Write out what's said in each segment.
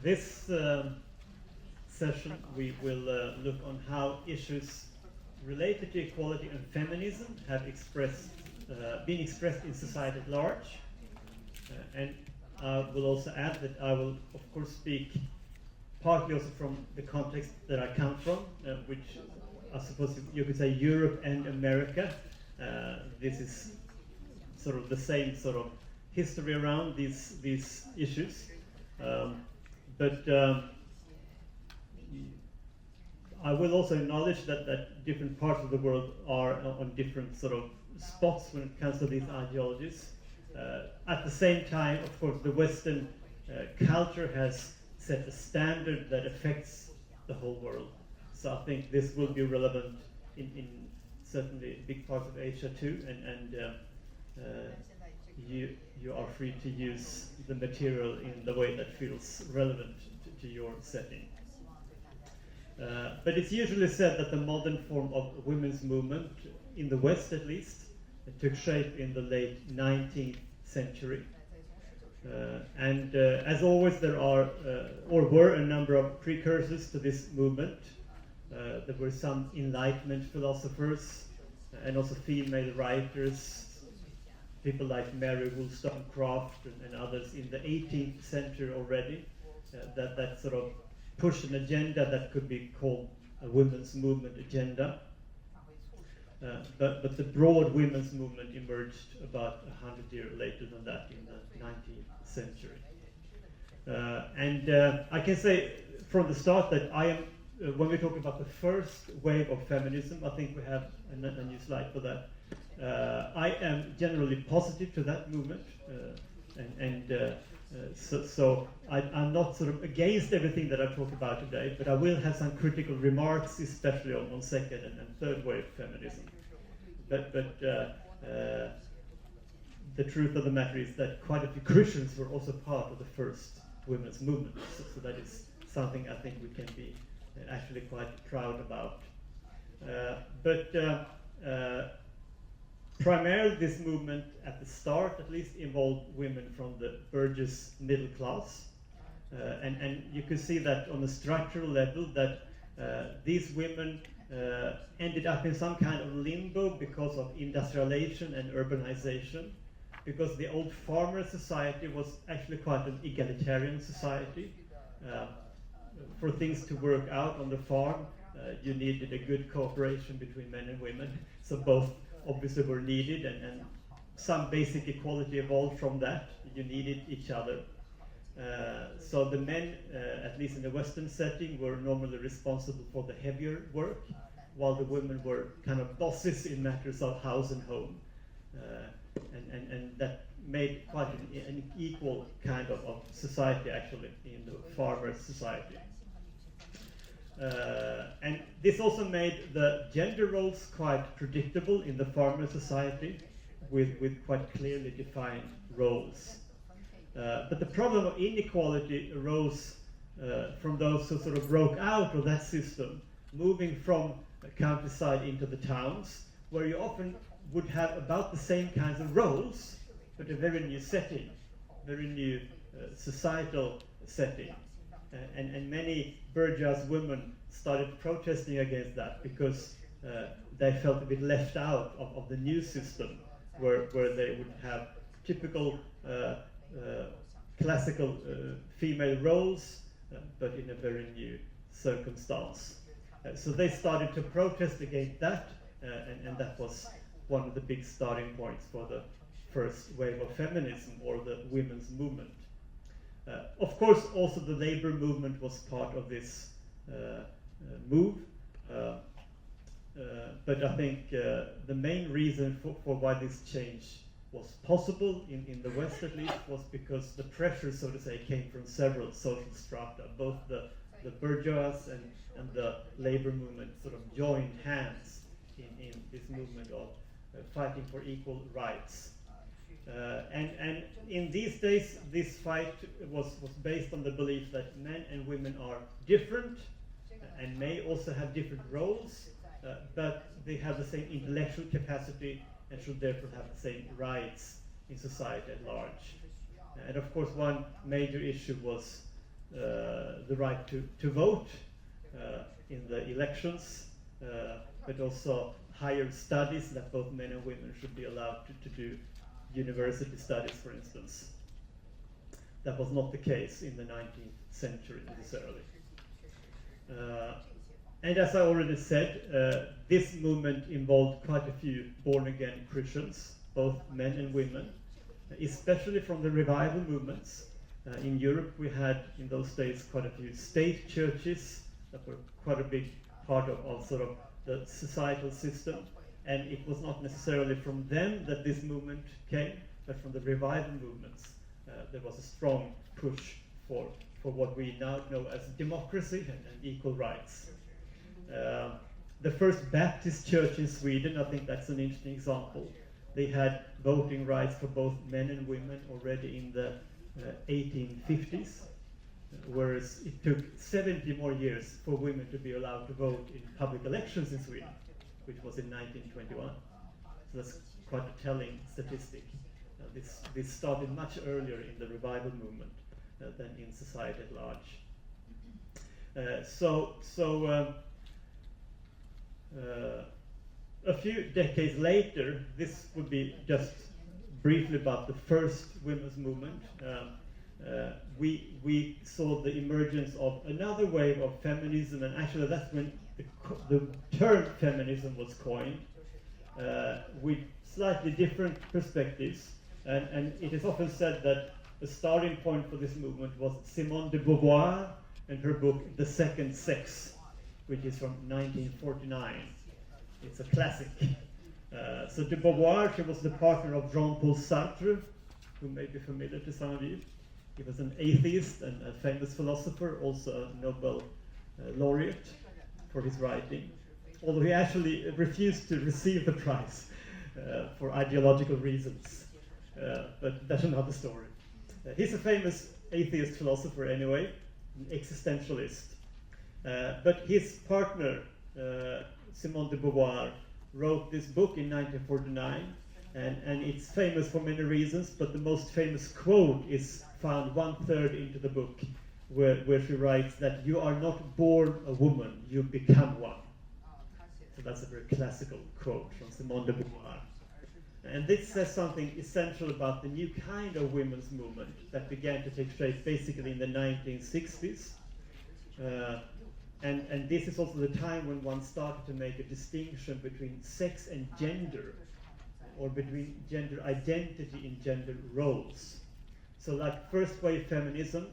This session we will look on how issues related to equality and feminism have been expressed in society at large. And I will also add that I will, of course, speak partly also from the context that I come from, which I suppose you could say Europe and America. This is sort of the same sort of history around these issues. I will also acknowledge that different parts of the world are on different sort of spots when it comes to these ideologies. At the same time, of course, the Western culture has set a standard that affects the whole world. So I think this will be relevant in certainly big parts of Asia too, and you are free to use the material in the way that feels relevant to your setting. But it's usually said that the modern form of women's movement, in the West at least, took shape in the late 19th century. As always, there are, or were, a number of precursors to this movement. There were some Enlightenment philosophers and also female writers, people like Mary Wollstonecraft and others in the 18th century already, that sort of pushed an agenda that could be called a women's movement agenda. But the broad women's movement emerged about 100 years later than that, in the 19th century. I can say from the start that I am, when we talk about the first wave of feminism, I think we have a new slide for that. I am generally positive to that movement, so I'm not sort of against everything that I talk about today, but I will have some critical remarks, especially on second and third wave feminism. But the truth of the matter is that quite a few Christians were also part of the first women's movement, so that is something I think we can be actually quite proud about. Primarily, this movement, at the start at least, involved women from the burgess middle class. And you can see that on the structural level that these women ended up in some kind of limbo because of industrialization and urbanization, because the old farmer society was actually quite an egalitarian society. For things to work out on the farm, you needed a good cooperation between men and women, so both obviously were needed, and some basic equality evolved from that. You needed each other. So the men, at least in the Western setting, were normally responsible for the heavier work, while the women were kind of bosses in matters of house and home. And that made quite an equal kind of society, actually, in the farmer society. And this also made the gender roles quite predictable in the farmer society, with quite clearly defined roles. But the problem of inequality arose from those who sort of broke out of that system, moving from the countryside into the towns, where you often would have about the same kinds of roles, but a very new setting, very new societal setting. And many bourgeois women started protesting against that because they felt a bit left out of the new system, where they would have typical classical female roles, but in a very new circumstance. So they started to protest against that, and that was one of the big starting points for the first wave of feminism, or the women's movement. Of course, also the labor movement was part of this move, but I think the main reason for why this change was possible in the West at least was because the pressure, so to say, came from several social strata. Both the bourgeois and the labor movement sort of joined hands in this movement of fighting for equal rights. And in these days, this fight was based on the belief that men and women are different and may also have different roles, but they have the same intellectual capacity and should therefore have the same rights in society at large. And of course, one major issue was the right to vote in the elections, but also higher studies, that both men and women should be allowed to do university studies, for instance. That was not the case in the 19th century necessarily. And as I already said, this movement involved quite a few born-again Christians, both men and women, especially from the revival movements. In Europe, we had in those days quite a few state churches that were quite a big part of sort of the societal system, and it was not necessarily from them that this movement came, but from the revival movements. There was a strong push for what we now know as democracy and equal rights. The first Baptist church in Sweden, I think that's an interesting example. They had voting rights for both men and women already in the 1850s, whereas it took 70 more years for women to be allowed to vote in public elections in Sweden, which was in 1921. So that's quite a telling statistic. This started much earlier in the revival movement than in society at large. A few decades later, this would be just briefly about the first women's movement. We saw the emergence of another wave of feminism, and actually that's when the term feminism was coined, with slightly different perspectives. And it is often said that the starting point for this movement was Simone de Beauvoir and her book The Second Sex, which is from 1949. It's a classic. So de Beauvoir, she was the partner of Jean-Paul Sartre, who may be familiar to some of you. He was an atheist and a famous philosopher, also a Nobel laureate for his writing, although he actually refused to receive the prize for ideological reasons. But that's another story. He's a famous atheist philosopher anyway, an existentialist. But his partner, Simone de Beauvoir, wrote this book in 1949, and it's famous for many reasons, but the most famous quote is found 1/3 into the book, where she writes that you are not born a woman, you become one. So that's a very classical quote from Simone de Beauvoir. And this says something essential about the new kind of women's movement that began to take shape basically in the 1960s. And this is also the time when one started to make a distinction between sex and gender, or between gender identity and gender roles. So like first wave feminism,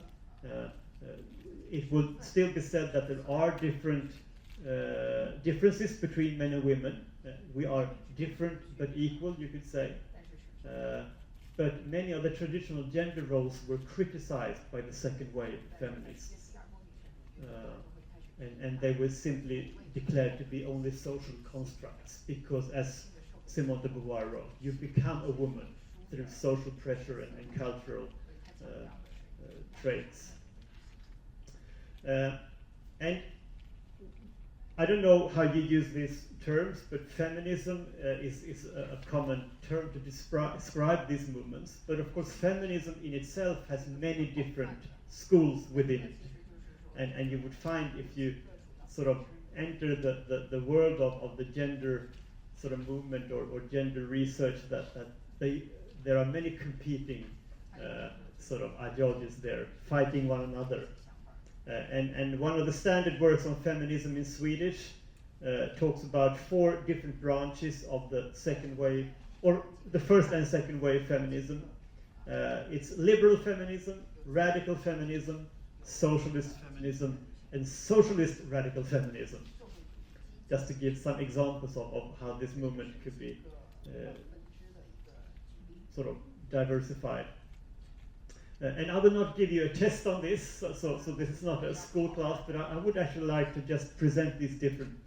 it would still be said that there are different differences between men and women. We are different but equal, you could say. But many of the traditional gender roles were criticized by the second wave feminists. And they were simply declared to be only social constructs, because as Simone de Beauvoir wrote, you become a woman through social pressure and cultural traits. And I don't know how you use these terms, but feminism is a common term to describe these movements. But of course, feminism in itself has many different schools within it. And you would find, if you sort of enter the world of the gender sort of movement or gender research, that there are many competing sort of ideologies there, fighting one another. And one of the standard works on feminism in Swedish talks about 4 different branches of the second wave, or the first and second wave feminism. It's liberal feminism, radical feminism, socialist feminism, and socialist radical feminism, just to give some examples of how this movement could be sort of diversified. And I will not give you a test on this, so this is not a school class, but I would actually like to just present these different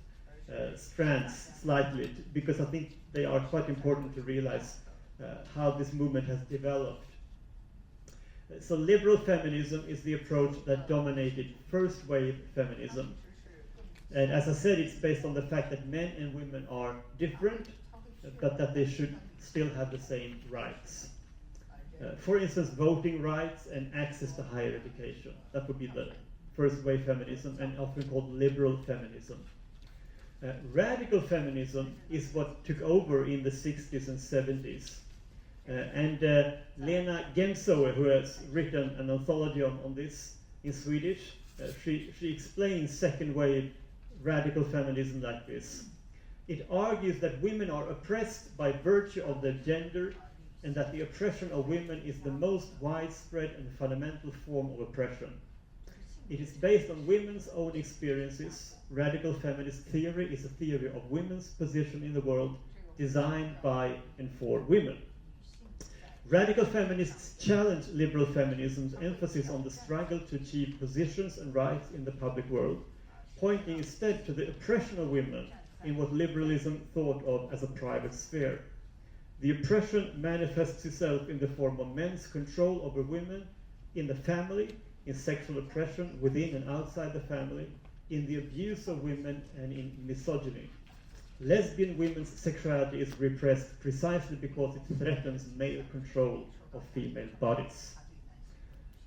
strands slightly, because I think they are quite important to realize how this movement has developed. So liberal feminism is the approach that dominated first wave feminism. And as I said, it's based on the fact that men and women are different, but that they should still have the same rights. For instance, voting rights and access to higher education. That would be the first wave feminism, and often called liberal feminism. Radical feminism is what took over in the 60s and 70s. Lena Gemsoe, who has written an anthology on this in Swedish, she explains second wave radical feminism like this. It argues that women are oppressed by virtue of their gender, and that the oppression of women is the most widespread and fundamental form of oppression. It is based on women's own experiences. Radical feminist theory is a theory of women's position in the world, designed by and for women. Radical feminists challenge liberal feminism's emphasis on the struggle to achieve positions and rights in the public world, pointing instead to the oppression of women in what liberalism thought of as a private sphere. The oppression manifests itself in the form of men's control over women, in the family, in sexual oppression within and outside the family, in the abuse of women, and in misogyny. Lesbian women's sexuality is repressed precisely because it threatens male control of female bodies.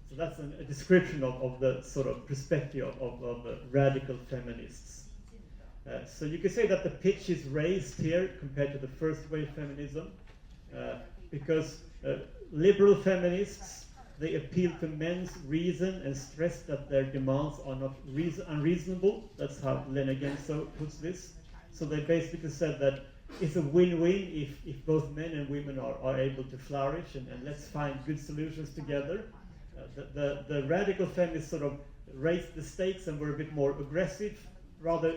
So that's a description of the sort of perspective of radical feminists. So you could say that the pitch is raised here compared to the first wave feminism, because liberal feminists, they appeal to men's reason and stress that their demands are not unreasonable. That's how Lena Gemsoe puts this. So they basically said that it's a win-win if both men and women are able to flourish, and let's find good solutions together. The radical feminists sort of raised the stakes and were a bit more aggressive, rather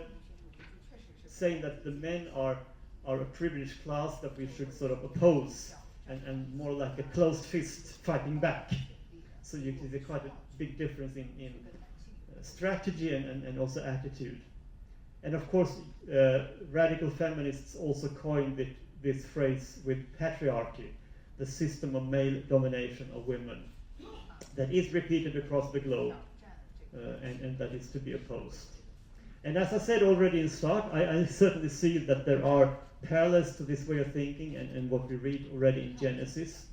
saying that the men are a privileged class that we should sort of oppose, and more like a closed fist fighting back. So you can see quite a big difference in strategy and also attitude. And of course, radical feminists also coined this phrase with patriarchy, the system of male domination of women, that is repeated across the globe, and that is to be opposed. And as I said already in start, I certainly see that there are parallels to this way of thinking and what we read already in Genesis,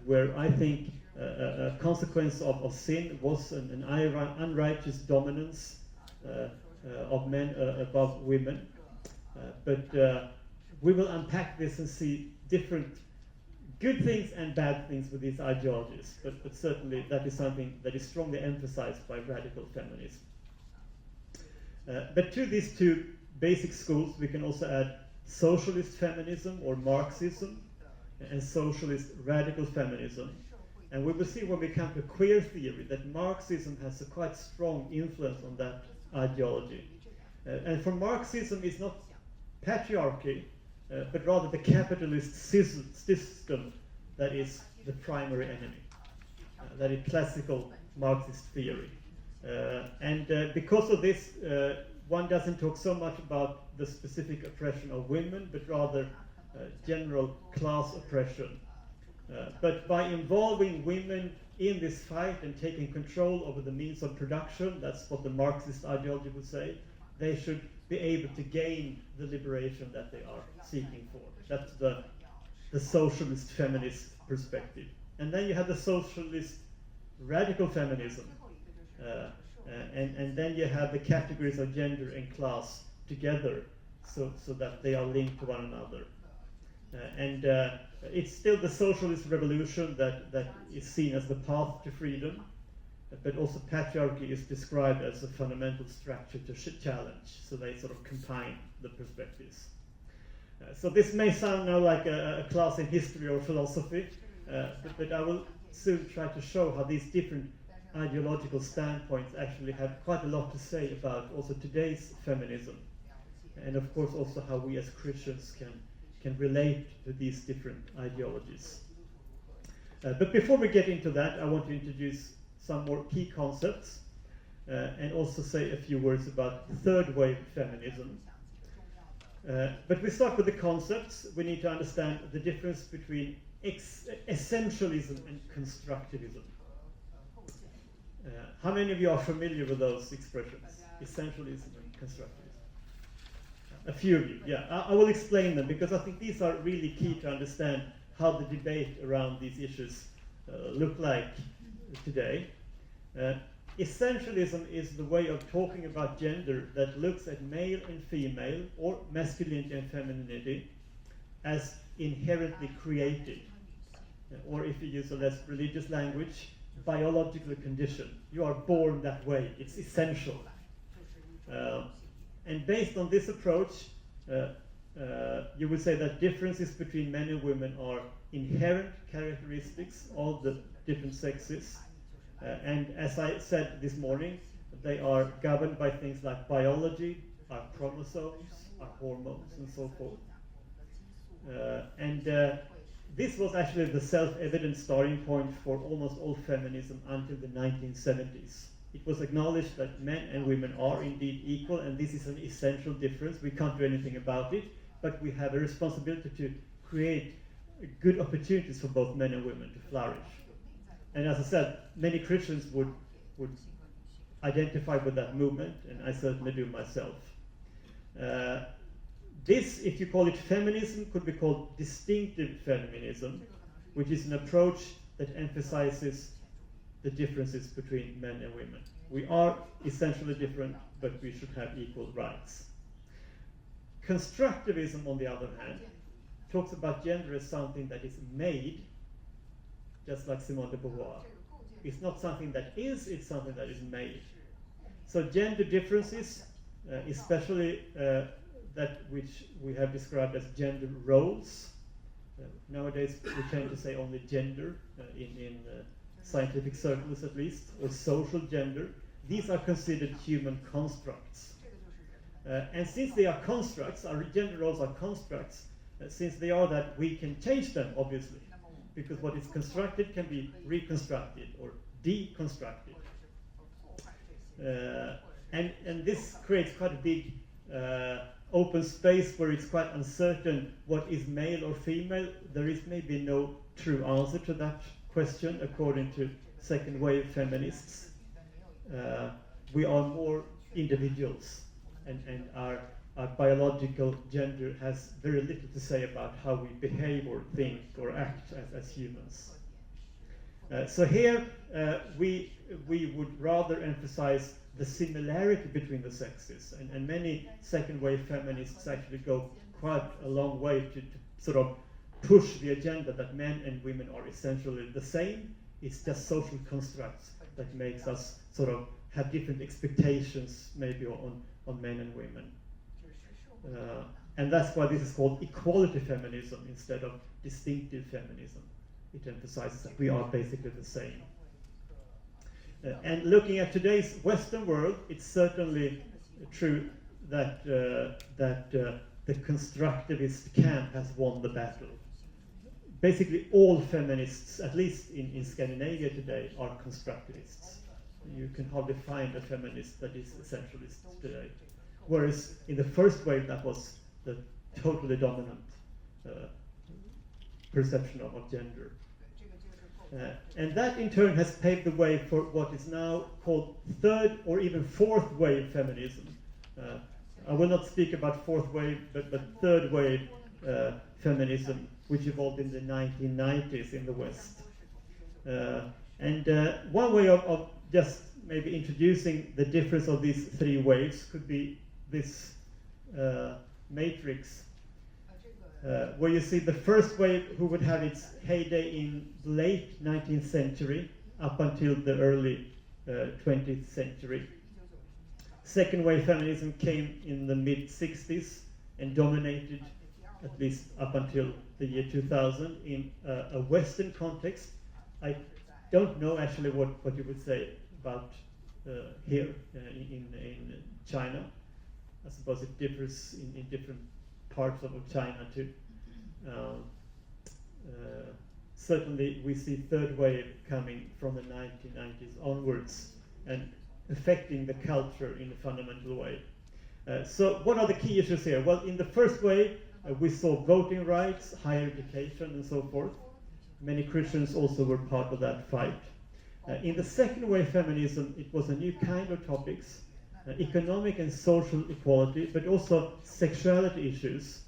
where I think a consequence of sin was an unrighteous dominance of men above women. But we will unpack this and see different good things and bad things with these ideologies. But certainly that is something that is strongly emphasized by radical feminism. But to these two basic schools, we can also add socialist feminism or Marxism and socialist radical feminism. And we will see when we come to queer theory that Marxism has a quite strong influence on that ideology. And for Marxism, it's not patriarchy, but rather the capitalist system that is the primary enemy. That is classical Marxist theory. And because of this, one doesn't talk so much about the specific oppression of women, but rather general class oppression. But by involving women in this fight and taking control over the means of production, that's what the Marxist ideology would say, they should be able to gain the liberation that they are seeking for. That's the socialist feminist perspective. And then you have the socialist radical feminism. And then you have the categories of gender and class together, so that they are linked to one another. And it's still the socialist revolution that is seen as the path to freedom, but also patriarchy is described as a fundamental structure to challenge, so they sort of combine the perspectives. So this may sound now like a class in history or philosophy, but I will soon try to show how these different ideological standpoints actually have quite a lot to say about also today's feminism, and of course also how we as Christians can relate to these different ideologies. But before we get into that, I want to introduce some more key concepts and also say a few words about third wave feminism. But we start with the concepts. We need to understand the difference between essentialism and constructivism. How many of you are familiar with those expressions? Essentialism and constructivism. A few of you, yeah. I will explain them because I think these are really key to understand how the debate around these issues look like today. Essentialism is the way of talking about gender that looks at male and female, or masculinity and femininity, as inherently created. Or if you use a less religious language, biological condition. You are born that way, it's essential. And based on this approach, you would say that differences between men and women are inherent characteristics of the different sexes. And as I said this morning, they are governed by things like biology, our chromosomes, our hormones, and so forth. This was actually the self-evident starting point for almost all feminism until the 1970s. It was acknowledged that men and women are indeed equal, and this is an essential difference. We can't do anything about it, but we have a responsibility to create good opportunities for both men and women to flourish. And as I said, many Christians would identify with that movement, and I certainly do myself. This, if you call it feminism, could be called distinctive feminism, which is an approach that emphasizes the differences between men and women. We are essentially different, but we should have equal rights. Constructivism, on the other hand, talks about gender as something that is made, just like Simone de Beauvoir. It's not something that is, it's something that is made. So gender differences, especially that which we have described as gender roles. Nowadays we tend to say only gender, in scientific circles at least, or social gender. These are considered human constructs. And since they are constructs, our gender roles are constructs, since they are that, we can change them, obviously, because what is constructed can be reconstructed or deconstructed. And this creates quite a big open space where it's quite uncertain what is male or female. There is maybe no true answer to that question according to second wave feminists. We are more individuals, and our biological gender has very little to say about how we behave or think or act as humans. So here we would rather emphasize the similarity between the sexes, and many second wave feminists actually go quite a long way to sort of push the agenda that men and women are essentially the same. It's just social constructs that makes us sort of have different expectations maybe on men and women. And that's why this is called equality feminism instead of distinctive feminism. It emphasizes that we are basically the same. And looking at today's Western world, it's certainly true that the constructivist camp has won the battle. Basically all feminists, at least in Scandinavia today, are constructivists. You can hardly find a feminist that is essentialist today. Whereas in the first wave, that was the totally dominant perception of gender. And that in turn has paved the way for what is now called third or even fourth wave feminism. I will not speak about fourth wave, but third wave feminism, which evolved in the 1990s in the West. And one way of just maybe introducing the difference of these three waves could be this matrix, where you see the first wave, who would have its heyday in the late 19th century up until the early 20th century. Second wave feminism came in the mid-60s and dominated, at least up until the year 2000, in a Western context. I don't know actually what you would say about here in China. I suppose it differs in different parts of China too. Certainly we see third wave coming from the 1990s onwards and affecting the culture in a fundamental way. So what are the key issues here? Well, in the first wave, we saw voting rights, higher education, and so forth. Many Christians also were part of that fight. In the second wave feminism, it was a new kind of topics, economic and social equality, but also sexuality issues,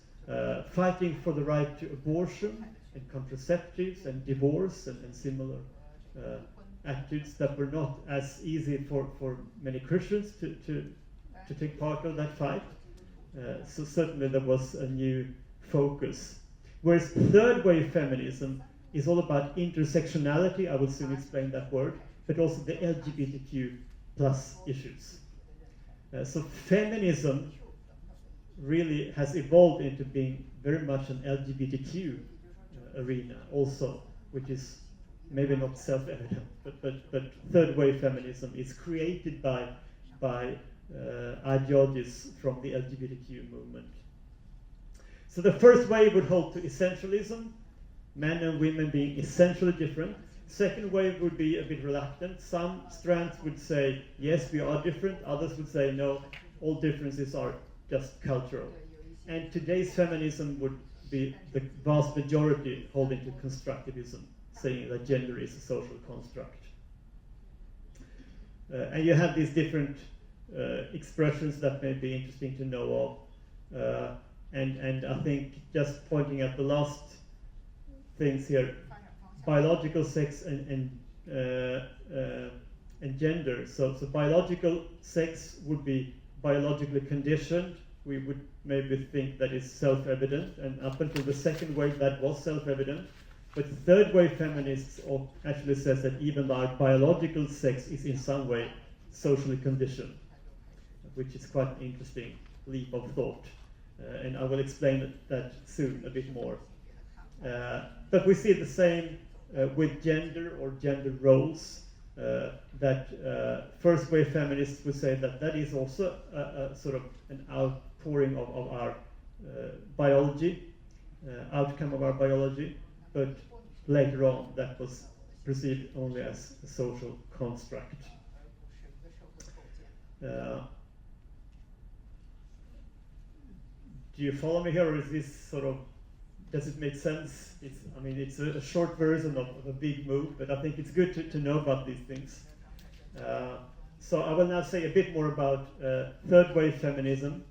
fighting for the right to abortion, and contraceptives and divorce and similar attitudes that were not as easy for many Christians to take part of that fight. So certainly there was a new focus. Whereas third wave feminism is all about intersectionality, I will soon explain that word, but also the LGBTQ plus issues. So feminism really has evolved into being very much an LGBTQ arena also, which is maybe not self-evident, but third wave feminism is created by ideologies from the LGBTQ movement. So the first wave would hold to essentialism, men and women being essentially different. Second wave would be a bit reluctant. Some strands would say, yes, we are different. Others would say, no, all differences are just cultural. And today's feminism would be the vast majority holding to constructivism, saying that gender is a social construct. And you have these different expressions that may be interesting to know of. And I think just pointing at the last things here, biological sex and gender. So biological sex would be biologically conditioned. We would maybe think that is self-evident, and up until the second wave that was self-evident. But third wave feminists actually says that even our biological sex is in some way socially conditioned, which is quite an interesting leap of thought. And I will explain that soon a bit more. But we see the same with gender or gender roles, that first wave feminists would say that that is also a sort of an outpouring of our biology, outcome of our biology, but later on that was perceived only as a social construct. Do you follow me here, or is this sort of, does it make sense? It's a short version of a big move, but I think it's good to know about these things. So I will now say a bit more about third wave feminism,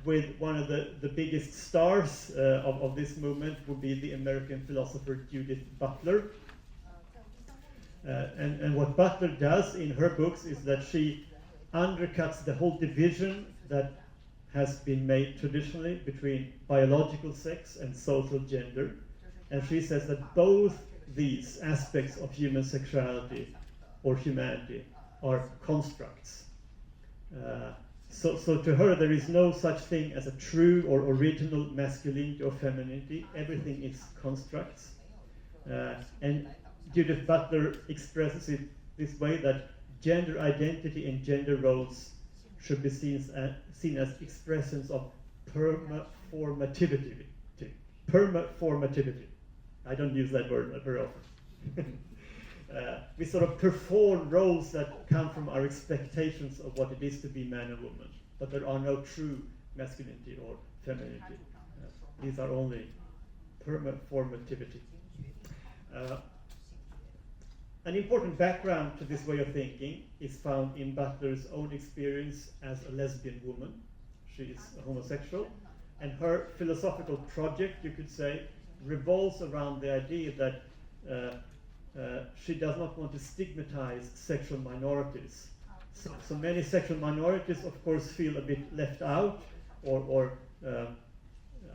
with one of the biggest stars of this movement would be the American philosopher Judith Butler. And what Butler does in her books is that she undercuts the whole division that has been made traditionally between biological sex and social gender. And she says that both these aspects of human sexuality or humanity are constructs. So to her, there is no such thing as a true or original masculinity or femininity. Everything is constructs. And Judith Butler expresses it this way, that gender identity and gender roles should be seen as expressions of permaformativity. Permaformativity. I don't use that word very often. We sort of perform roles that come from our expectations of what it is to be man and woman, but there are no true masculinity or femininity. These are only permaformativity. An important background to this way of thinking is found in Butler's own experience as a lesbian woman. She is a homosexual, and her philosophical project, you could say, revolves around the idea that she does not want to stigmatize sexual minorities. So many sexual minorities, of course, feel a bit left out or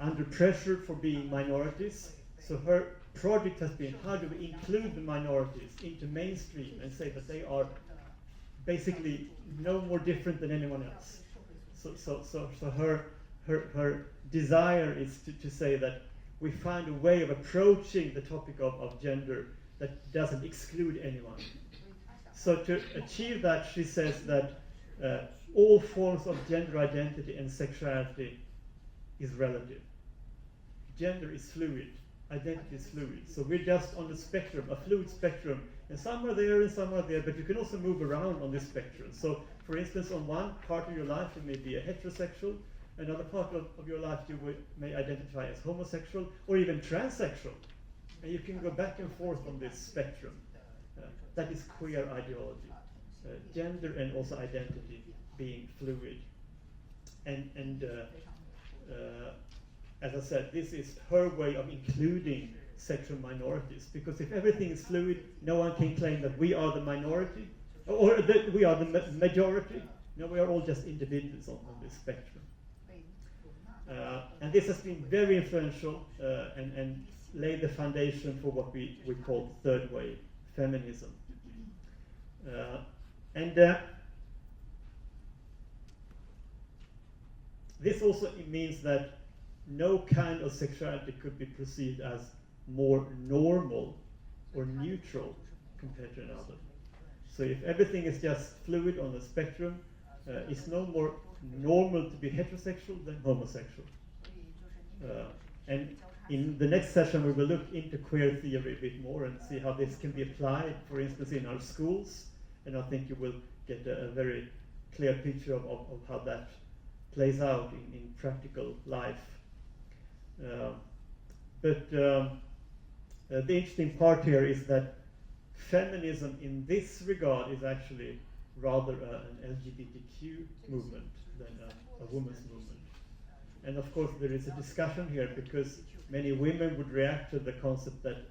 under pressure for being minorities. So her project has been, how do we include the minorities into mainstream and say that they are basically no more different than anyone else. So her desire is to say that we find a way of approaching the topic of gender that doesn't exclude anyone. So to achieve that, she says that all forms of gender identity and sexuality is relative. Gender is fluid. Identity is fluid. So we're just on the spectrum, a fluid spectrum, and some are there and some are there, but you can also move around on this spectrum. So for instance, on one part of your life you may be a heterosexual, another part of your life you may identify as homosexual or even transsexual. And you can go back and forth on this spectrum. That is queer ideology. Gender and also identity being fluid. And as I said, this is her way of including sexual minorities, because if everything is fluid, no one can claim that we are the minority, or that we are the majority. No, we are all just individuals on this spectrum. And this has been very influential and laid the foundation for what we call third wave feminism. This also means that no kind of sexuality could be perceived as more normal or neutral compared to another. So if everything is just fluid on the spectrum, it's no more normal to be heterosexual than homosexual. And in the next session, we will look into queer theory a bit more and see how this can be applied, for instance, in our schools. And I think you will get a very clear picture of how that plays out in practical life. But the interesting part here is that feminism in this regard is actually rather an LGBTQ movement than a women's movement. And of course there is a discussion here because many women would react to the concept that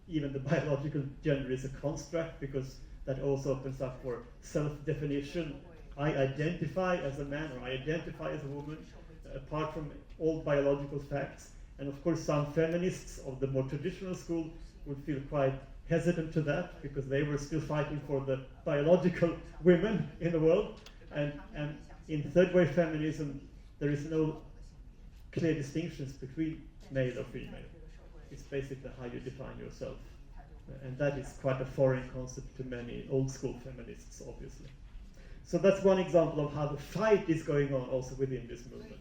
even the biological gender is a construct, because that also opens up for self-definition. I identify as a man or I identify as a woman, apart from all biological facts. And of course some feminists of the more traditional school would feel quite hesitant to that, because they were still fighting for the biological women in the world. And in third wave feminism, there is no clear distinctions between male or female. It's basically how you define yourself. And that is quite a foreign concept to many old school feminists, obviously. So that's one example of how the fight is going on also within this movement,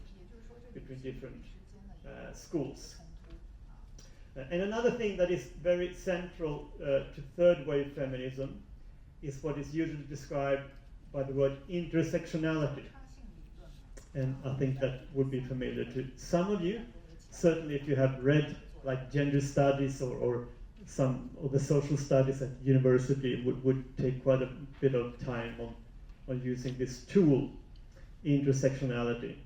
between different schools. And another thing that is very central to third wave feminism is what is usually described by the word intersectionality. And I think that would be familiar to some of you. Certainly if you have read like gender studies or some of the social studies at university, would take quite a bit of time on using this tool, intersectionality.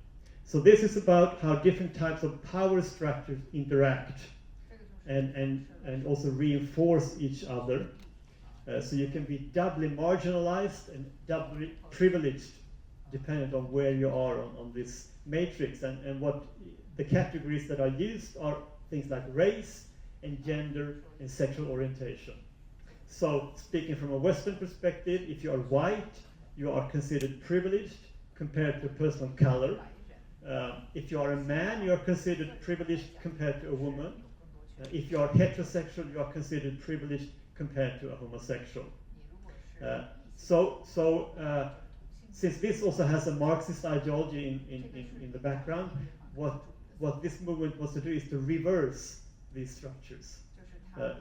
So this is about how different types of power structures interact and also reinforce each other. So you can be doubly marginalized and doubly privileged dependent on where you are on this matrix. And what the categories that are used are things like race and gender and sexual orientation. So speaking from a Western perspective, if you are white, you are considered privileged compared to a person of color. If you are a man, you are considered privileged compared to a woman. If you are heterosexual, you are considered privileged compared to a homosexual. Since this also has a Marxist ideology in the background, what this movement wants to do is to reverse these structures.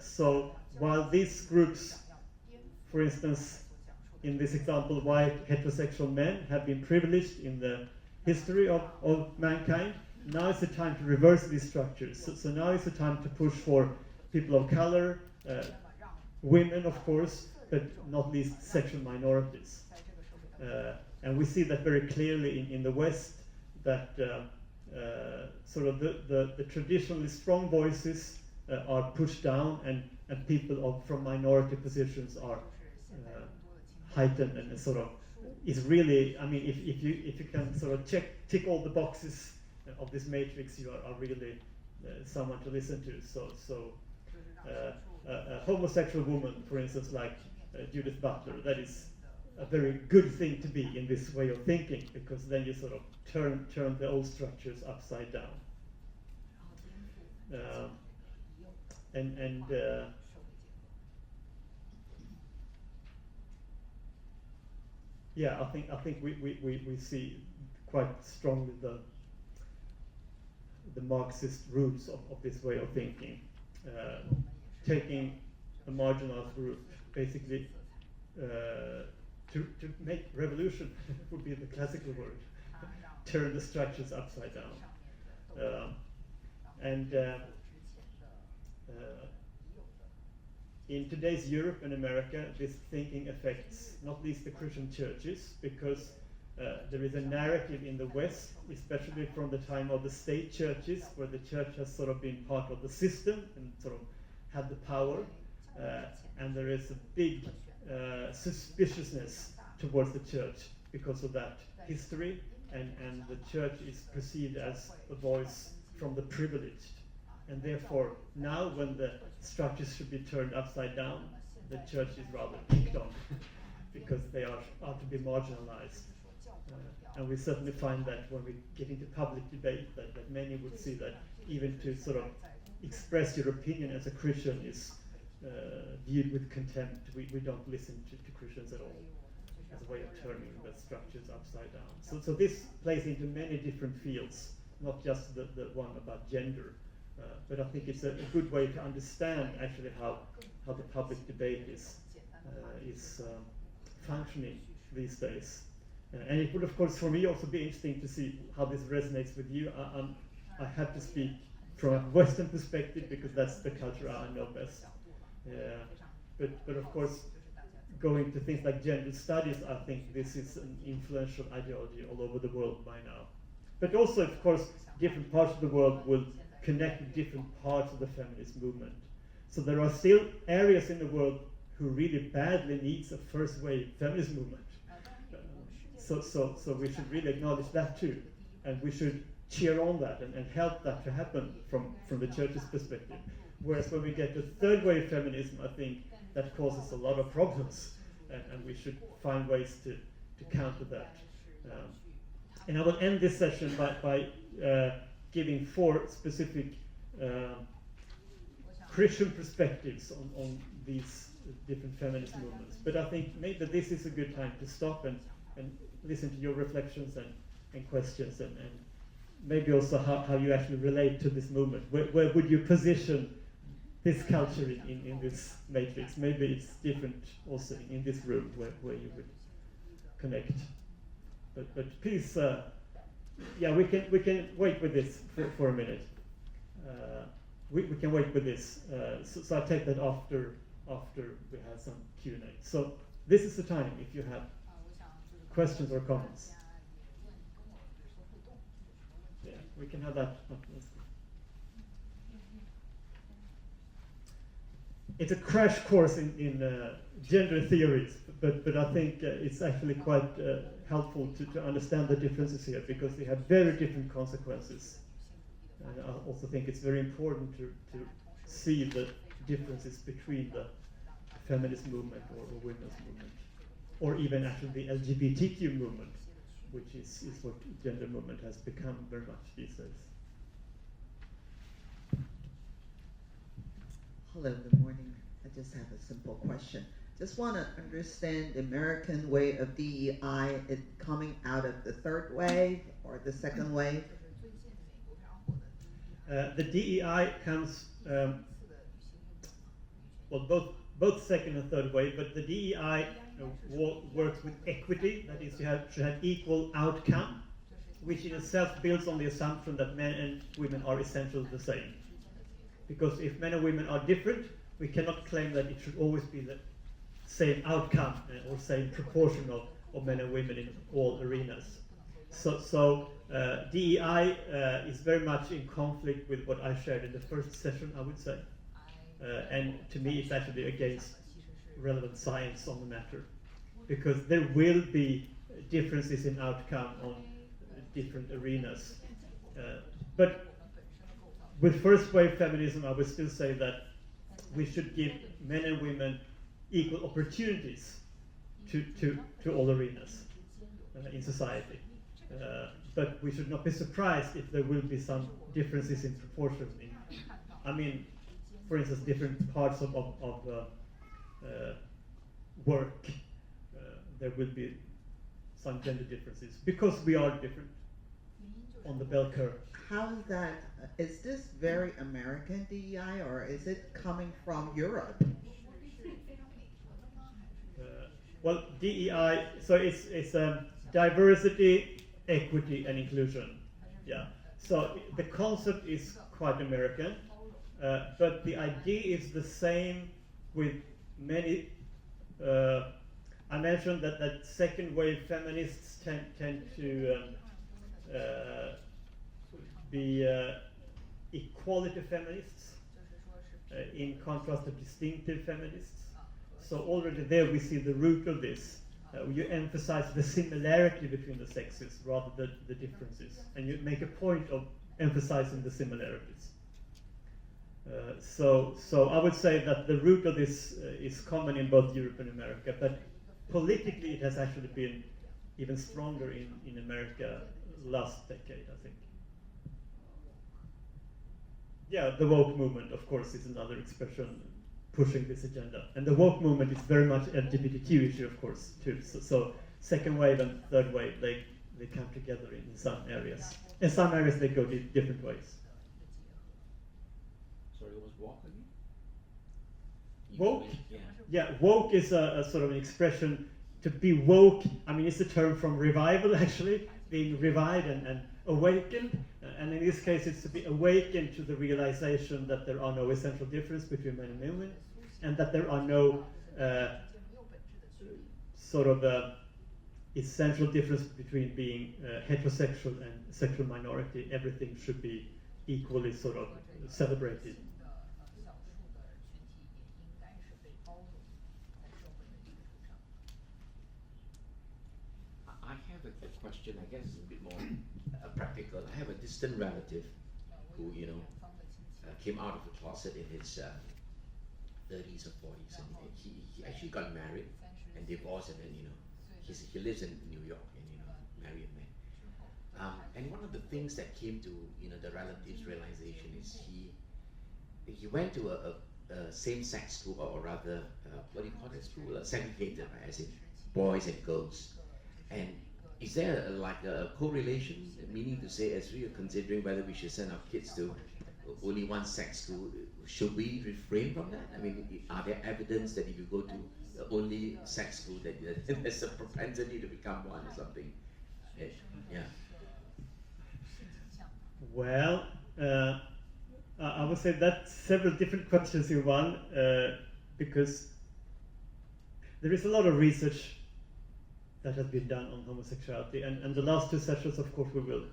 So while these groups, for instance, in this example, white heterosexual men have been privileged in the history of mankind, now is the time to reverse these structures. So now is the time to push for people of color, women of course, but not least sexual minorities. And we see that very clearly in the West, that sort of the traditionally strong voices are pushed down, and people from minority positions are heightened, and sort of is really, I mean, if you can sort of tick all the boxes of this matrix, you are really someone to listen to. So a homosexual woman, for instance, like Judith Butler, that is a very good thing to be in this way of thinking, because then you sort of turn the old structures upside down. Yeah, I think we see quite strongly the Marxist roots of this way of thinking, taking a marginalized group, basically to make revolution would be the classical word, turn the structures upside down. In today's Europe and America, this thinking affects not least the Christian churches, because there is a narrative in the West, especially from the time of the state churches, where the church has sort of been part of the system and sort of had the power, and there is a big suspiciousness towards the church because of that history, and the church is perceived as a voice from the privileged. And therefore, now when the structures should be turned upside down, the church is rather picked on because they are to be marginalized. And we certainly find that when we get into public debate, that many would see that even to sort of express your opinion as a Christian is viewed with contempt. We don't listen to Christians at all as a way of turning the structures upside down. So this plays into many different fields, not just the one about gender. But I think it's a good way to understand actually how the public debate is functioning these days. And it would, of course, for me also be interesting to see how this resonates with you. I have to speak from a Western perspective because that's the culture I know best. But of course, going to things like gender studies, I think this is an influential ideology all over the world by now. But also, of course, different parts of the world will connect with different parts of the feminist movement. So there are still areas in the world who really badly needs a first wave feminist movement. So we should really acknowledge that too, and we should cheer on that and help that to happen from the church's perspective. Whereas when we get to third wave feminism, I think that causes a lot of problems, and we should find ways to counter that. And I will end this session by giving 4 specific Christian perspectives on these different feminist movements. But I think maybe this is a good time to stop and listen to your reflections and questions, and maybe also how you actually relate to this movement. Where would you position this culture in this matrix? Maybe it's different also in this room where you would connect. But please, yeah, we can wait with this for a minute. We can wait with this. So I'll take that after we have some Q&A. So this is the time if you have questions or comments. Yeah, we can have that. It's a crash course in gender theories, but I think it's actually quite helpful to understand the differences here, because they have very different consequences. And I also think it's very important to see the differences between the feminist movement or women's movement, or even actually the LGBTQ movement, which is what gender movement has become very much these days. Hello, good morning. I just have a simple question. Just want to understand the American way of DEI, it coming out of the third wave or the second wave? The DEI comes, well, both second and third wave, but the DEI works with equity. That is, you should have equal outcome, which in itself builds on the assumption that men and women are essentially the same. Because if men and women are different, we cannot claim that it should always be the same outcome or same proportion of men and women in all arenas. So DEI is very much in conflict with what I shared in the first session, I would say. And to me, it's actually against relevant science on the matter, because there will be differences in outcome on different arenas. But with first wave feminism, I would still say that we should give men and women equal opportunities to all arenas in society. But we should not be surprised if there will be some differences in proportion. I mean, for instance, different parts of work, there will be some gender differences because we are different on the bell curve. How is that, is this very American DEI or is it coming from Europe? Well, DEI, so it's diversity, equity, and inclusion. Yeah. So the concept is quite American, but the idea is the same with many I mentioned that second wave feminists tend to be equality feminists, in contrast to distinctive feminists. So already there we see the root of this. You emphasize the similarity between the sexes rather than the differences, and you make a point of emphasizing the similarities. So I would say that the root of this is common in both Europe and America, but politically it has actually been even stronger in America last decade, I think. Yeah, the woke movement, of course, is another expression pushing this agenda. And the woke movement is very much LGBTQ issue, of course, too. So second wave and third wave, they come together in some areas. In some areas they go different ways. Sorry, what was woke again? Woke? Yeah, woke is a sort of an expression. To be woke, I mean, it's a term from revival, actually, being revived and awakened. And in this case, it's to be awakened to the realization that there are no essential difference between men and women, and that there are no essential difference between being heterosexual and sexual minority. Everything should be equally sort of celebrated. I have a question, I guess it's a bit more practical. I have a distant relative who, came out of the closet in his 30s or 40s, and he actually got married and divorced, and then, he lives in New York, and, married man. And one of the things that came to, the relative's realization is he went to a same-sex school, or rather, what do you call that school? Segregated, right? As in boys and girls. And is there a correlation, meaning to say, as we are considering whether we should send our kids to only one sex school, should we refrain from that? I mean, are there evidence that if you go to the only sex school, that there's a propensity to become one or something? Yeah. Well, I would say that's several different questions in one, because there is a lot of research that has been done on homosexuality, and the last two sessions, of course, we will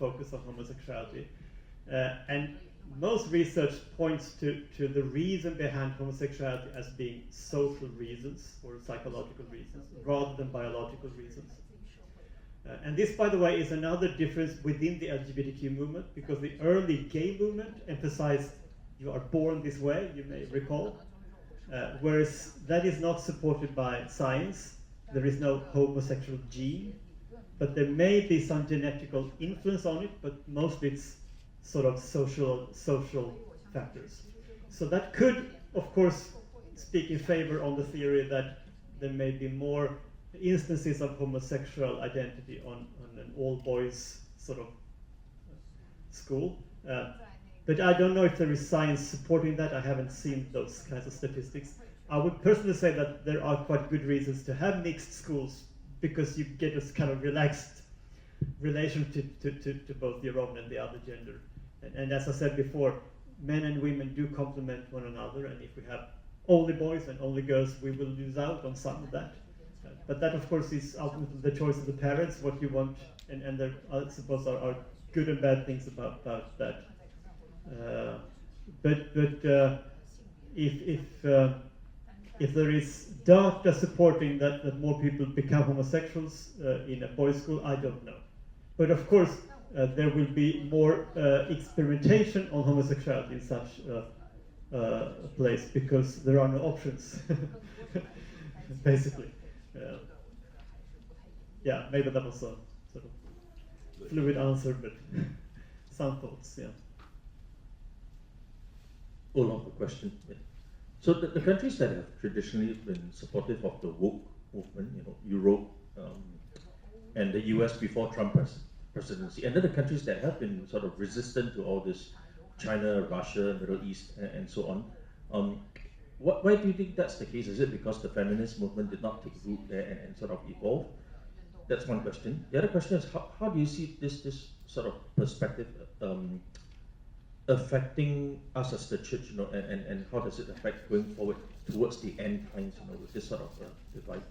focus on homosexuality, and most research points to the reason behind homosexuality as being social reasons or psychological reasons rather than biological reasons. And this, by the way, is another difference within the LGBTQ movement, because the early gay movement emphasized you are born this way, you may recall, whereas that is not supported by science. There is no homosexual gene, but there may be some genetical influence on it, but mostly it's sort of social factors. So that could, of course, speak in favor on the theory that there may be more instances of homosexual identity on an all-boys sort of school. But I don't know if there is science supporting that. I haven't seen those kinds of statistics. I would personally say that there are quite good reasons to have mixed schools, because you get this kind of relaxed relation to both your own and the other gender. And as I said before, men and women do complement one another, and if we have only boys and only girls, we will lose out on some of that. But that, of course, is ultimately the choice of the parents, what you want, and there, I suppose, are good and bad things about that. If there is data supporting that more people become homosexuals in a boys' school, I don't know. But of course, there will be more experimentation on homosexuality in such a place, because there are no options, basically. Yeah, maybe that was a sort of fluid answer, but some thoughts, yeah. Olaf, a question. Yeah. So the countries that have traditionally been supportive of the woke movement, Europe and the US before Trump presidency, and then the countries that have been sort of resistant to all this, China, Russia, Middle East, and so on. Why do you think that's the case? Is it because the feminist movement did not take root there and sort of evolve? That's one question. The other question is, how do you see this sort of perspective affecting us as the church, and how does it affect going forward towards the end times, with this sort of divide?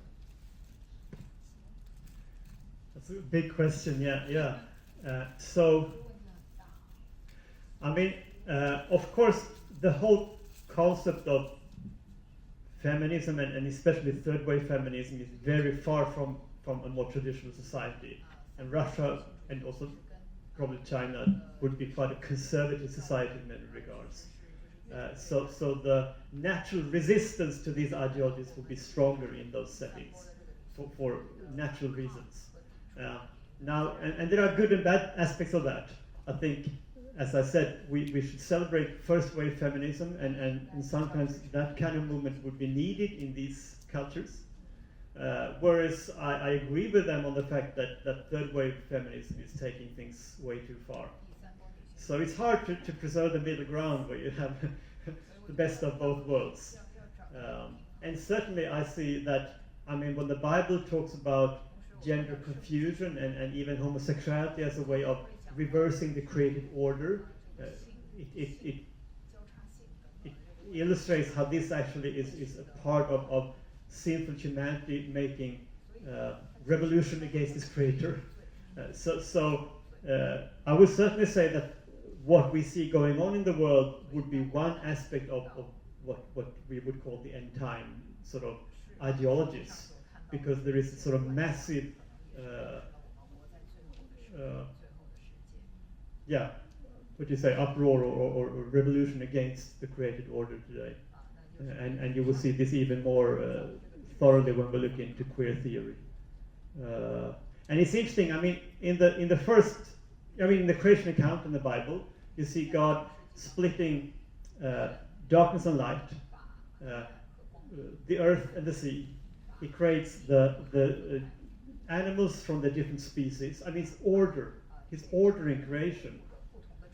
a big question, yeah. So, I mean, of course, the whole concept of feminism and especially third wave feminism is very far from a more traditional society. And Russia and also probably China would be quite a conservative society in many regards. So the natural resistance to these ideologies will be stronger in those settings for natural reasons. Now, and there are good and bad aspects of that. I think, as I said, we should celebrate first wave feminism, and sometimes that kind of movement would be needed in these cultures. Whereas I agree with them on the fact that third wave feminism is taking things way too far. So it's hard to preserve the middle ground where you have the best of both worlds. And certainly I see that, I mean, when the Bible talks about gender confusion and even homosexuality as a way of reversing the created order, it illustrates how this actually is a part of sinful humanity making revolution against its creator. So I would certainly say that what we see going on in the world would be one aspect of what we would call the end time sort of ideologies, because there is a sort of massive what do you say, uproar or revolution against the created order today. And you will see this even more thoroughly when we look into queer theory. And it's interesting, I mean, in the creation account in the Bible, you see God splitting darkness and light, the earth and the sea. He creates the animals from the different species. I mean, it's order. He's ordering creation.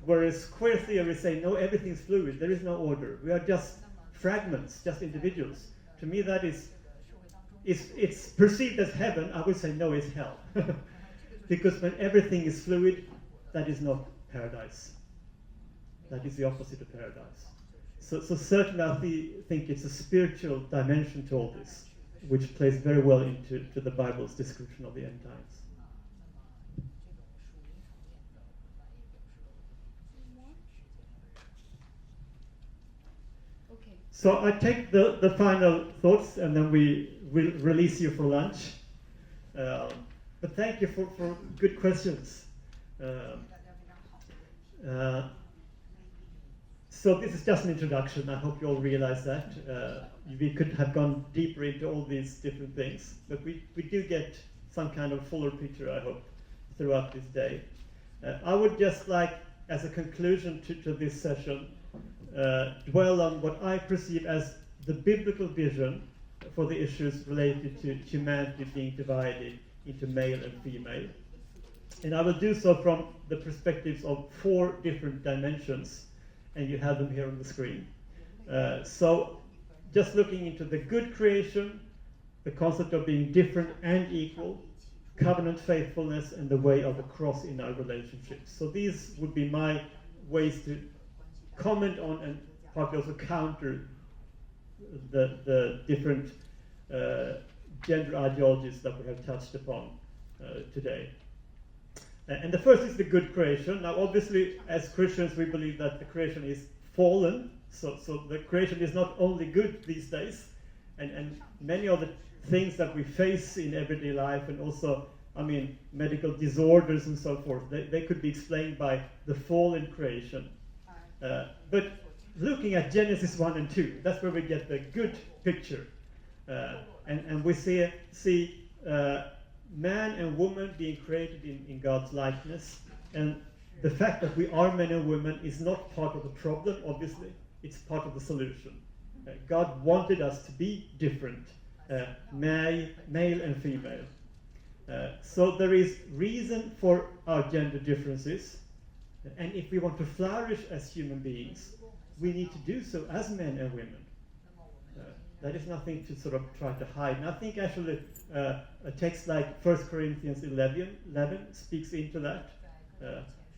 Whereas queer theories say, no, everything's fluid. There is no order. We are just fragments, just individuals. To me, that it's perceived as heaven. I would say, no, it's hell. Because when everything is fluid, that is not paradise. That is the opposite of paradise. So certainly I think it's a spiritual dimension to all this, which plays very well into the Bible's description of the end times. So I take the final thoughts, and then we will release you for lunch. But thank you for good questions. So this is just an introduction. I hope you all realize that. We could have gone deeper into all these different things, but we do get some kind of fuller picture, I hope, throughout this day. I would just like, as a conclusion to this session, dwell on what I perceive as the biblical vision for the issues related to humanity being divided into male and female. And I will do so from the perspectives of 4 different dimensions, and you have them here on the screen. So just looking into the good creation, the concept of being different and equal, covenant faithfulness, and the way of the cross in our relationships. So these would be my ways to comment on and partly also counter the different gender ideologies that we have touched upon today. And the first is the good creation. Now obviously as Christians we believe that the creation is fallen, so the creation is not only good these days, and many of the things that we face in everyday life, and also, I mean, medical disorders and so forth, they could be explained by the fallen creation. But looking at Genesis 1 and 2, that's where we get the good picture. And we see man and woman being created in God's likeness. And the fact that we are men and women is not part of the problem, obviously. It's part of the solution. God wanted us to be different, male and female. So there is reason for our gender differences. And if we want to flourish as human beings, we need to do so as men and women. That is nothing to sort of try to hide. And I think actually a text like 1 Corinthians 11 speaks into that.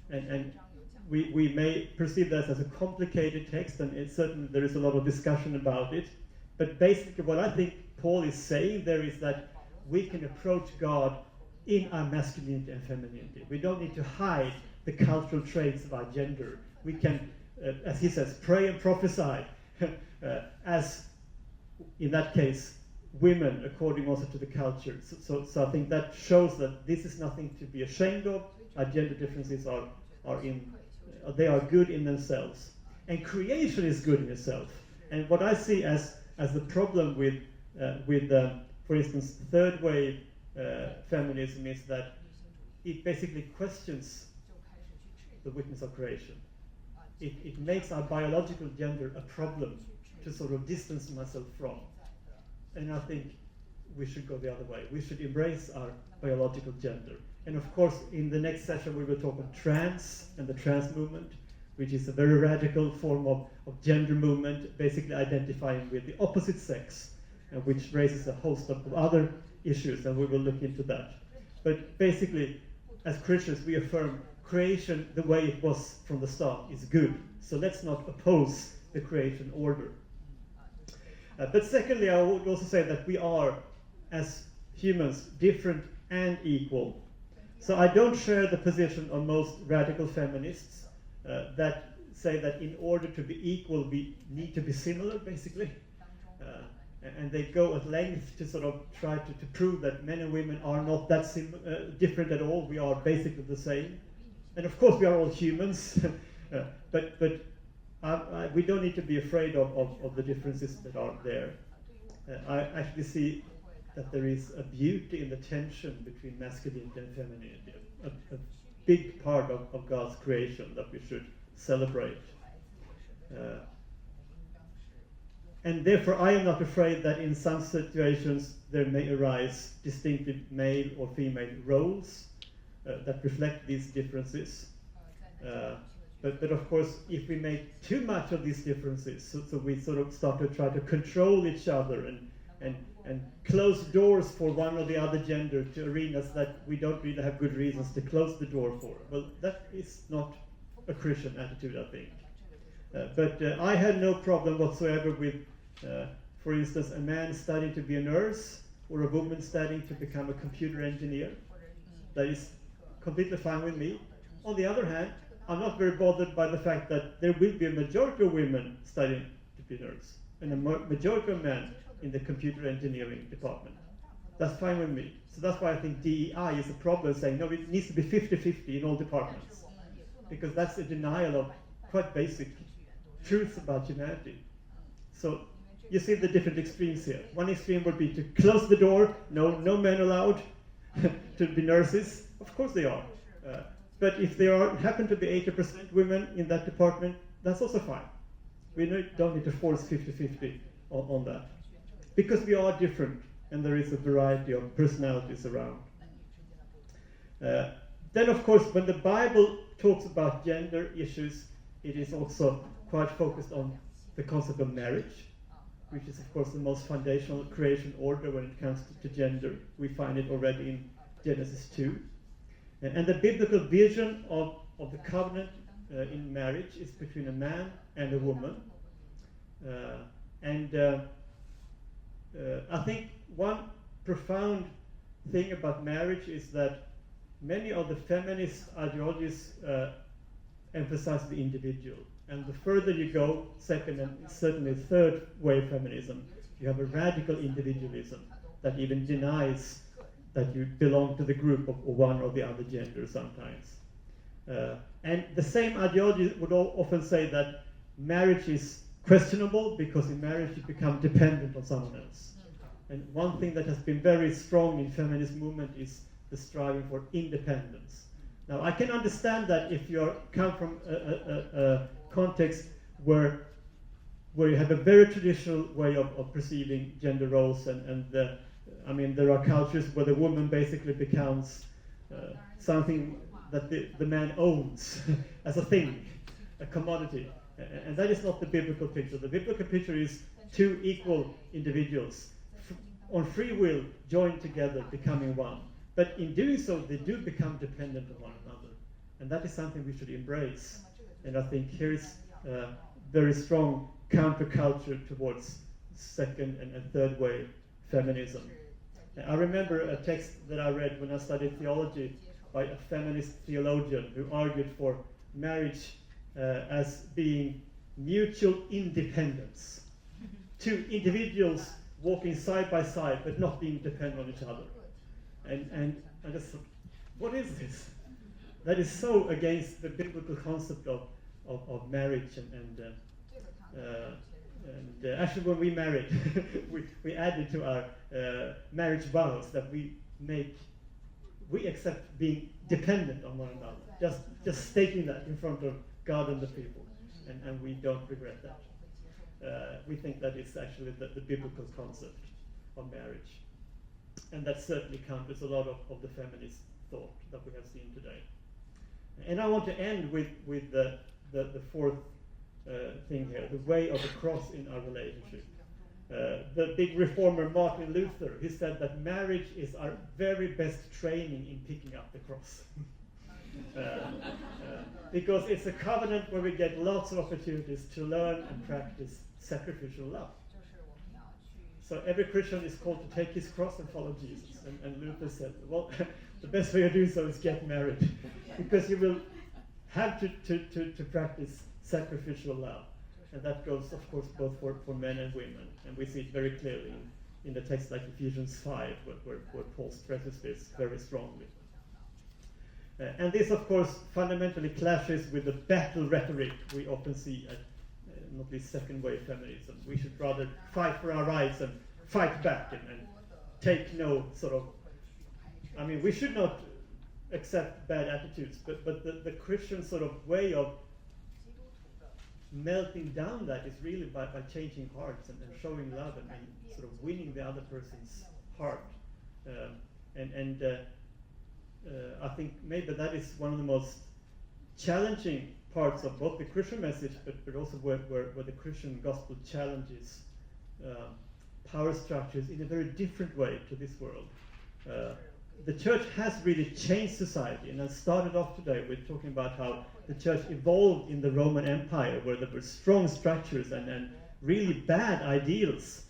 And we may perceive that as a complicated text, and certainly there is a lot of discussion about it. But basically what I think Paul is saying there is that we can approach God in our masculinity and femininity. We don't need to hide the cultural traits of our gender. We can, as he says, pray and prophesy, as in that case, women, according also to the culture. So I think that shows that this is nothing to be ashamed of. Our gender differences they are good in themselves. And creation is good in itself. And what I see as the problem with for instance, third wave feminism is that it basically questions the witness of creation. It makes our biological gender a problem to sort of distance myself from. And I think we should go the other way. We should embrace our biological gender. And of course, in the next session, we will talk about trans and the trans movement, which is a very radical form of gender movement, basically identifying with the opposite sex, which raises a host of other issues, and we will look into that. But basically, as Christians, we affirm creation the way it was from the start is good. So let's not oppose the creation order. But secondly, I would also say that we are, as humans, different and equal. So I don't share the position of most radical feminists that say that in order to be equal, we need to be similar, basically. And they go at length to sort of try to prove that men and women are not that different at all. We are basically the same. And of course, we are all humans. But we don't need to be afraid of the differences that are there. I actually see that there is a beauty in the tension between masculinity and femininity, a big part of God's creation that we should celebrate. And therefore, I am not afraid that in some situations there may arise distinctive male or female roles that reflect these differences. But of course, if we make too much of these differences, so we sort of start to try to control each other and close doors for one or the other gender to arenas that we don't really have good reasons to close the door for. Well, that is not a Christian attitude, I think. But I had no problem whatsoever with, for instance, a man studying to be a nurse or a woman studying to become a computer engineer. That is completely fine with me. On the other hand, I'm not very bothered by the fact that there will be a majority of women studying to be nurse and a majority of men in the computer engineering department. That's fine with me. So that's why I think DEI is a problem, saying, no, it needs to be 50-50 in all departments. Because that's a denial of quite basic truths about humanity. So you see the different extremes here. One extreme would be to close the door, no men allowed to be nurses. Of course they are. But if there happen to be 80% women in that department, that's also fine. We don't need to force 50-50 on that. Because we are different, and there is a variety of personalities around. Then, of course, when the Bible talks about gender issues, it is also quite focused on the concept of marriage, which is, of course, the most foundational creation order when it comes to gender. We find it already in Genesis 2. And the biblical vision of the covenant in marriage is between a man and a woman. I think one profound thing about marriage is that many of the feminist ideologies emphasize the individual. And the further you go, second and certainly third wave feminism, you have a radical individualism that even denies that you belong to the group of one or the other gender sometimes. And the same ideology would often say that marriage is questionable because in marriage you become dependent on someone else. And one thing that has been very strong in feminist movement is the striving for independence. Now, I can understand that if you come from a context where you have a very traditional way of perceiving gender roles, I mean, there are cultures where the woman basically becomes something that the man owns as a thing, a commodity. And that is not the biblical picture. The biblical picture is two equal individuals on free will joined together, becoming one. But in doing so, they do become dependent on one another. And that is something we should embrace. And I think here is a very strong counterculture towards second and third wave feminism. I remember a text that I read when I studied theology by a feminist theologian who argued for marriage as being mutual independence. Two individuals walking side by side but not being dependent on each other. And I just thought, what is this? That is so against the biblical concept of marriage and actually when we married, we added to our marriage vows that we accept being dependent on one another. Just stating that in front of God and the people, and we don't regret that. We think that is actually the biblical concept of marriage, and that certainly counters a lot of the feminist thought that we have seen today. And I want to end with the fourth thing here, the way of the cross in our relationship. The big reformer Martin Luther, he said that marriage is our very best training in picking up the cross. Because it's a covenant where we get lots of opportunities to learn and practice sacrificial love. So every Christian is called to take his cross and follow Jesus. And Luther said, well, the best way of doing so is get married. Because you will have to practice sacrificial love. And that goes, of course, both for men and women. And we see it very clearly in the text like Ephesians 5, where Paul stresses this very strongly. And this, of course, fundamentally clashes with the battle rhetoric we often see at not least second wave feminism. We should rather fight for our rights and fight back and take no sort of... I mean, we should not accept bad attitudes, but the Christian sort of way of melting down that is really by changing hearts and showing love and sort of winning the other person's heart. I think maybe that is one of the most challenging parts of both the Christian message, but also where the Christian gospel challenges power structures in a very different way to this world. The church has really changed society, and I started off today with talking about how the church evolved in the Roman Empire, where there were strong structures and really bad ideals.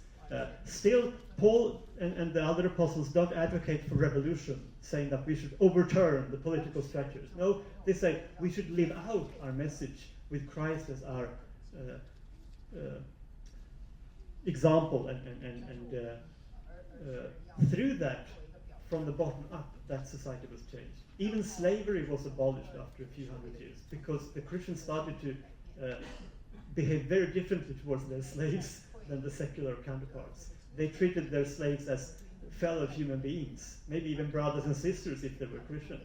Still, Paul and the other apostles don't advocate for revolution, saying that we should overturn the political structures. No, they say we should live out our message with Christ as our example, and through that, from the bottom up, that society was changed. Even slavery was abolished after a few hundred years, because the Christians started to behave very differently towards their slaves than the secular counterparts. They treated their slaves as fellow human beings, maybe even brothers and sisters if they were Christian.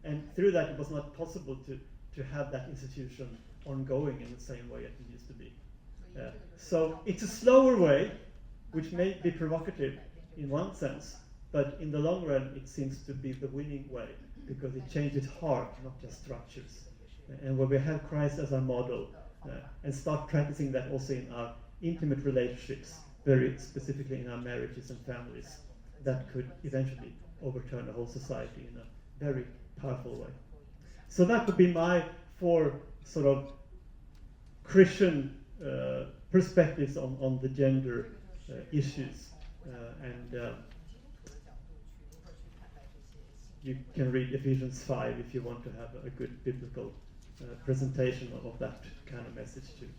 And through that, it was not possible to have that institution ongoing in the same way as it used to be. So it's a slower way, which may be provocative in one sense, but in the long run, it seems to be the winning way, because it changes heart, not just structures. And where we have Christ as our model, and start practicing that also in our intimate relationships, very specifically in our marriages and families, that could eventually overturn the whole society in a very powerful way. So that would be my 4 sort of Christian perspectives on the gender issues. You can read Ephesians 5 if you want to have a good biblical presentation of that kind of message too.